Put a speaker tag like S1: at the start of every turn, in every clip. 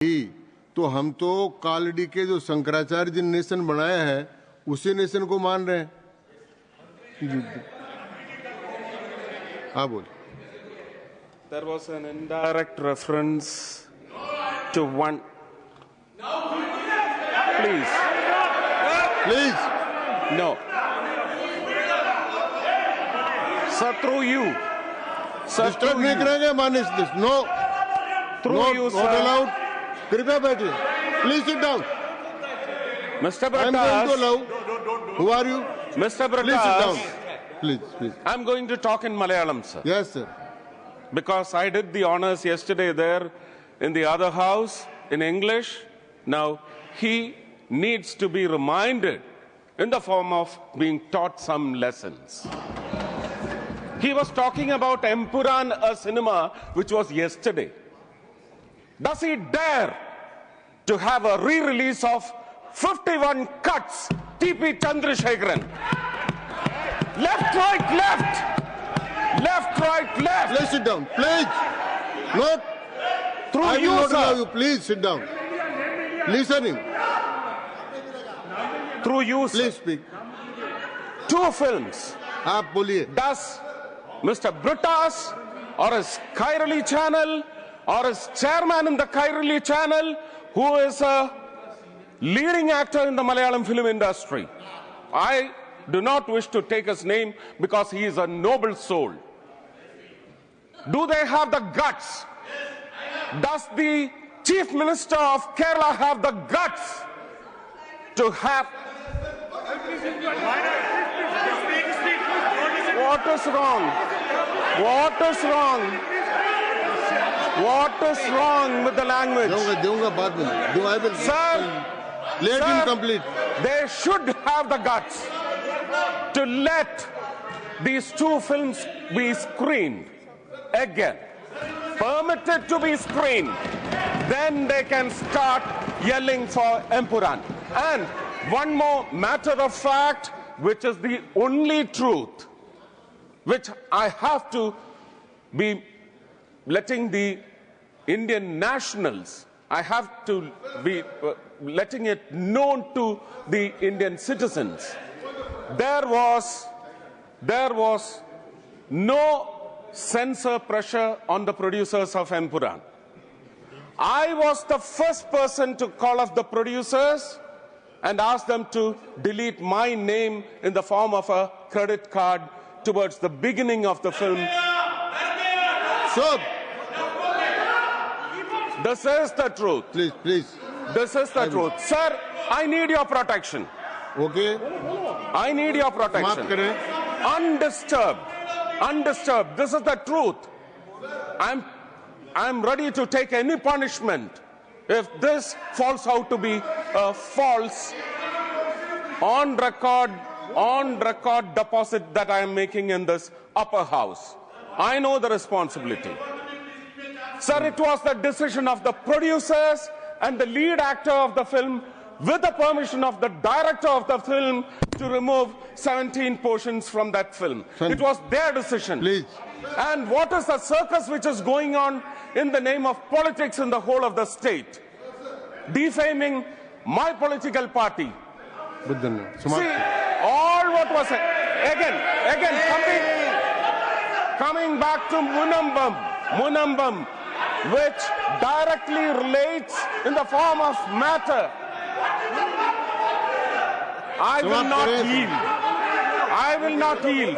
S1: तो हम तो कालड़ी के जो शंकराचार्य जी नेशन बनाया है उसी नेशन को मान रहे हैं। हाँ बोल।
S2: There was an indirect reference to one. Please.
S1: Please.
S2: No. Sir, through you. Sir,
S1: disturb
S2: through
S1: नहीं
S2: you.
S1: करेंगे मानिश this. No
S2: Through you,
S1: not
S2: sir.
S1: Allowed. कृपया बैठिए। Please sit down.
S2: Mr.
S1: I am going to
S2: Bratas.
S1: Allow. Who are you?
S2: Mr.
S1: Please sit down.
S2: Bratas.
S1: Please.
S2: I'm going to talk in Malayalam, sir.
S1: Yes sir.
S2: Because I did the honors yesterday there in the other house in English. Now, he needs to be reminded in the form of being taught some lessons. He was talking about Empuran, a cinema which was yesterday. Does he dare to have a re-release of 51 cuts, T.P. Chandrasekharan? Left, right, left. Left, right, left.
S1: Please sit down. Please. Not.
S2: Through
S1: I
S2: you,
S1: will not allow
S2: sir.
S1: you. Please sit down. Listen him.
S2: Through you, sir.
S1: Please speak.
S2: Two films.
S1: आप बोलिए।
S2: Does Mr. Bratas or his Kairali channel or his chairman in the Kairali channel, who is a leading actor in the Malayalam film industry, I do not wish to take his name because he is a noble soul. Do they have the guts? Does the Chief Minister of Kerala have the guts to have... What is wrong? What is wrong? What is wrong with the language?
S1: दूंगा बाद में। Do I will.
S2: Sir,
S1: Let him
S2: sir,
S1: complete.
S2: they should have the guts to let these two films be screened again, permitted to be screened. Then they can start yelling for Empuran. And one more matter of fact, which is the only truth, which I have to be letting the Indian nationals, I have to be letting it known to the Indian citizens. There was no censor pressure on the producers of Empuran. I was the first person to call up the producers and ask them to delete my name in the form of a credit card towards the beginning of the film.
S1: So,
S2: This is the truth.
S1: please.
S2: This is the truth. Sir, I need your protection.
S1: Okay.
S2: I need your protection.
S1: माफ करें।
S2: Undisturbed. Undisturbed. This is the truth. I'm ready to take any punishment if this falls out to be a false on record deposit that I am making in this upper house. I know the responsibility. Sir, it was the decision of the producers and the lead actor of the film, with the permission of the director of the film, to remove 17 portions from that film.
S1: Son,
S2: it was their decision.
S1: Please.
S2: And what is the circus which is going on in the name of politics in the whole of the state? Defaming my political party. See, all what was again coming back to Munambam, which directly relates in the form of matter. I will not yield. I will not yield.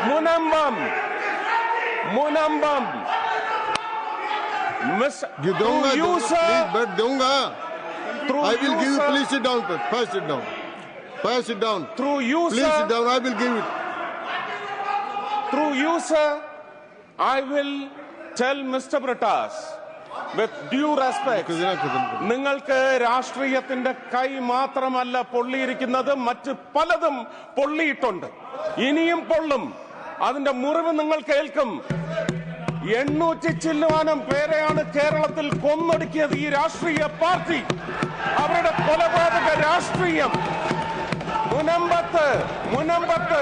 S2: Munambam.
S1: दूंगा,
S2: you, sir.
S1: Please, but दूंगा.
S2: Through
S1: I will
S2: you,
S1: give you.
S2: sir.
S1: Please sit down. First sit down. First sit down.
S2: Through you,
S1: Please
S2: sir.
S1: sit down. I will give it.
S2: Through you, sir, I will tell Mr. Bratas, with due respect, നിങ്ങൾക്ക് രാഷ്ട്രീയത്തിന്റെ കൈ മാത്രമല്ല പൊള്ളിയിരിക്കുന്നത്, മറ്റ് പലതും പൊള്ളിയിട്ടുണ്ട്, ഇനിയും പൊള്ളും. അതിന്റെ മുറിവ് നിങ്ങൾ കേൾക്കും. 800 ചില്ലുവാനം പേരെയാണ് കേരളത്തിൽ കൊന്നൊടുക്കിയത് ഈ രാഷ്ട്രീയ പാർട്ടി. അവരുടെ കൊലപാതക രാഷ്ട്രീയം മുനമ്പത്ത് 600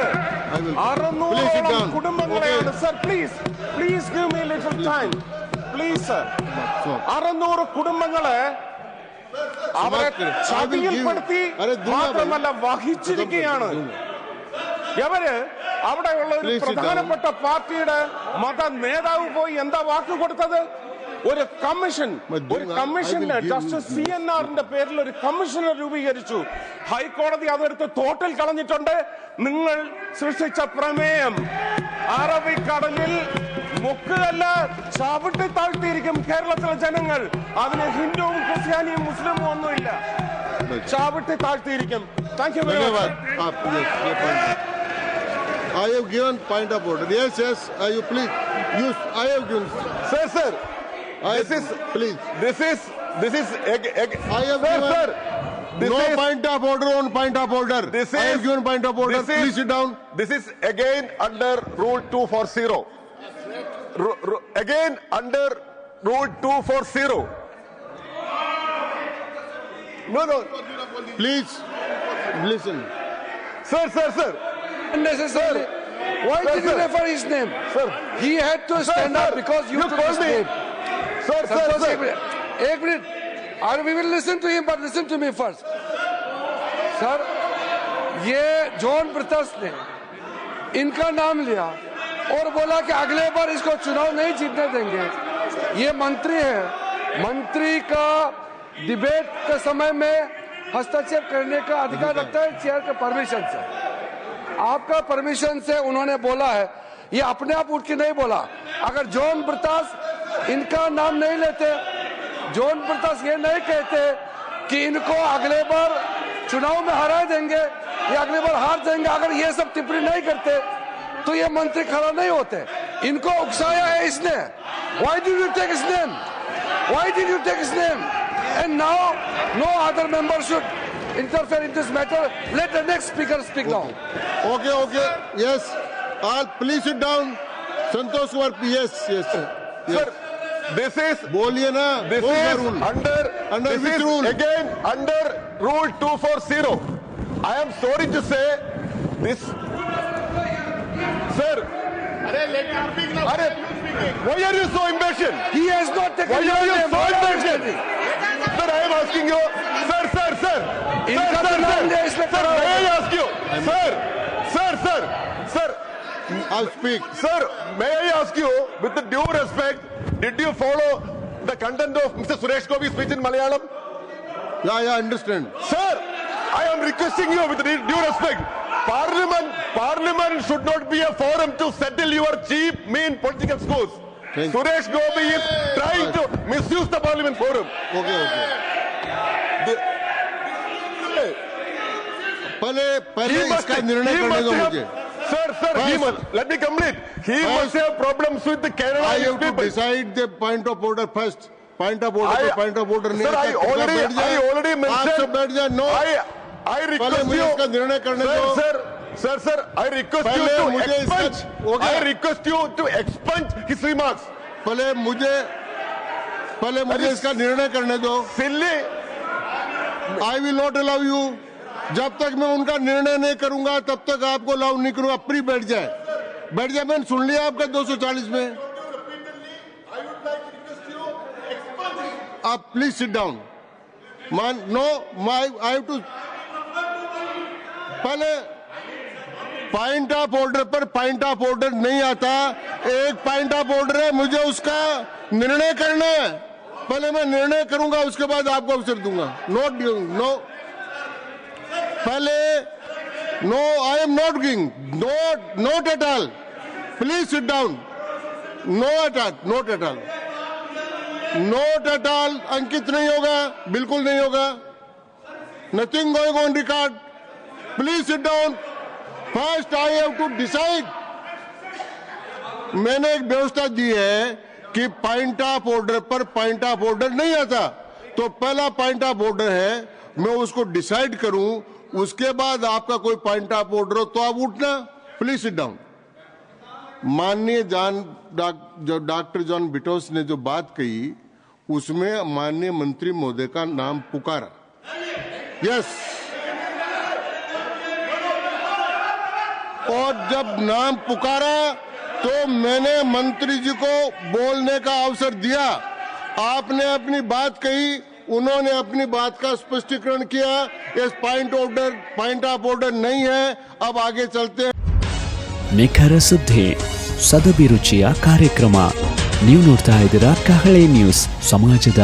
S2: കുടുംബങ്ങളെയാണ്. Sir, please give me a little time. Please 600 കുടുംബങ്ങളെ അവരെ ചതിയിൽപ്പെടുത്തി മാത്രമല്ല വഹിച്ചിരിക്കുകയാണ്. ഇവര് അവിടെയുള്ള ഒരു പ്രധാനപ്പെട്ട പാർട്ടിയുടെ മത നേതാവ് പോയി എന്താ വാക്ക് കൊടുത്തത്? ഒരു കമ്മീഷന് ജസ്റ്റിസ് CNRന്റെ പേരിൽ ഒരു കമ്മീഷനെ രൂപീകരിച്ചു. ഹൈക്കോടതി അതെടുത്ത് തോട്ടിൽ കളഞ്ഞിട്ടുണ്ട്. നിങ്ങൾ സൃഷ്ടിച്ച പ്രമേയം അറബിക്കടലിൽ മുക്കുകല്ല, ചവിട്ടി താഴ്ത്തിയിരിക്കും കേരളത്തിലെ ജനങ്ങൾ. അതിന് ഹിന്ദുവും ക്രിസ്ത്യാനിയും മുസ്ലിമും ഒന്നുമില്ല, ചവിട്ടി താഴ്ത്തിയിരിക്കും. Thank you very much.
S1: I have given point of order. Yes, you please use. I have given.
S3: Sir.
S1: Please.
S3: This is.
S1: I have given.
S3: Sir.
S1: No point of order on point of order. I have given point of order. Please sit down.
S3: This is again under Rule 240. Again under Rule 240. No.
S1: Please listen.
S3: Sir.
S4: Unnecessarily. Why did you refer his name?
S3: Sir.
S4: He had to stand up because you took his name.
S3: Sir.
S4: एक minute. We will listen to him, but listen to me first. Sir, ये John ब्रिटस ने इनका नाम लिया और बोला कि अगले बार इसको चुनाव नहीं जीतने देंगे. ये मंत्री है, मंत्री का डिबेट के समय में हस्तक्षेप करने का अधिकार रखता है चेयर के परमिशन से. आपका परमिशन से उन्होंने बोला है, ये अपने आप उठ के नहीं बोला. अगर जॉन ब्रिटस इनका नाम नहीं लेते, जॉन ब्रिटस ये नहीं कहते कि इनको अगले बार चुनाव में हरा देंगे या अगले बार हार जाएंगे, अगर ये सब टिप्पणी नहीं करते तो ये मंत्री खड़ा नहीं होते. इनको उकसाया है इसने. Why did you take his name? Why did you take his name? And now no other member should interfere in this matter. Let the next speaker speak now.
S1: Okay. Yes. All please sit down. Santosh Kumar. Yes.
S3: Sir, this is.
S1: बोलिए ना.
S3: This is
S1: rule?
S3: under
S1: Under which rule?
S3: Again under Rule 240. I am sorry to say this. Sir. Why are you so impatient?
S4: He has not taken
S3: Why are you
S4: your name.
S3: so
S4: Why are you
S3: impatient?
S4: standing?
S3: Sir, I am asking you. Sir.
S4: इनका तो नाम लिया इसमें खड़ा
S3: May I
S4: हो.
S3: ask you? Sir.
S1: I'll speak.
S3: Sir, may I ask you, with the due respect, did you follow the content of Mr. Suresh Gopi's speech in Malayalam?
S1: Yeah, understand.
S3: Sir, I am requesting you with due respect. Parliament should not be a forum to settle your cheap, mean political scores. Suresh Gopi is trying to misuse the Parliament forum.
S1: Okay. पहले इसका निर्णय करने दो मुझे.
S3: Sir, he must. Let me complete. He must have problems with the Kerala
S1: I have to
S3: people.
S1: decide the point of order first. Point of order नहीं.
S3: Sir, I already mentioned.
S1: आप सब बैठ जाए. No.
S3: I request
S1: मुझे
S3: you.
S1: इसका निर्णय करने दो.
S3: Sir, I request you to expunge. I request you to expunge his remarks.
S1: पहले मुझे इसका निर्णय करने दो.
S3: Silly.
S1: I will not allow you. जब तक मैं उनका निर्णय नहीं करूंगा तब तक आपको अलाउ नहीं करूंगा. प्री बैठ जाए. मैंने सुन लिया आपका 240 में. आप please sit down. I have to. पहले पॉइंट ऑफ ऑर्डर पर पॉइंट ऑफ ऑर्डर नहीं आता. एक पॉइंट ऑफ ऑर्डर है, मुझे उसका निर्णय करना है. पहले मैं निर्णय करूंगा, उसके बाद आपको अवसर दूंगा. नो पहले no. I am not giving. Not at all. Please sit down. Not at all. अंकित नहीं होगा, बिल्कुल नहीं होगा. Nothing going on record. Please sit down. First I have to decide. मैंने एक व्यवस्था दी है कि पॉइंट ऑफ ऑर्डर पर पॉइंट ऑफ ऑर्डर नहीं आता. तो पहला पॉइंट ऑफ ऑर्डर है, मैं उसको डिसाइड करूं, उसके बाद आपका कोई पॉइंट ऑफ ऑर्डर हो तो आप उठना. Please sit down. माननीय डॉक्टर जॉन बिटोस ने जो बात कही उसमें माननीय मंत्री महोदय का नाम पुकारा. यस. और जब नाम पुकारा तो मैंने मंत्री जी को बोलने का अवसर दिया, आपने अपनी बात कही, उन्होंने अपनी बात का स्पष्टीकरण किया। इस पॉइंट ऑफ ऑर्डर नहीं है। अब आगे चलते हैं।
S5: ನಿಖರ ಸುದ್ದಿ ಸದಭಿರುಚಿಯ ಕಾರ್ಯಕ್ರಮ ನೀವು ನೋಡ್ತಾ ಇದ್ದೀರಾ ಕಹಳೆ ನ್ಯೂಸ್, ಸಮಾಜದ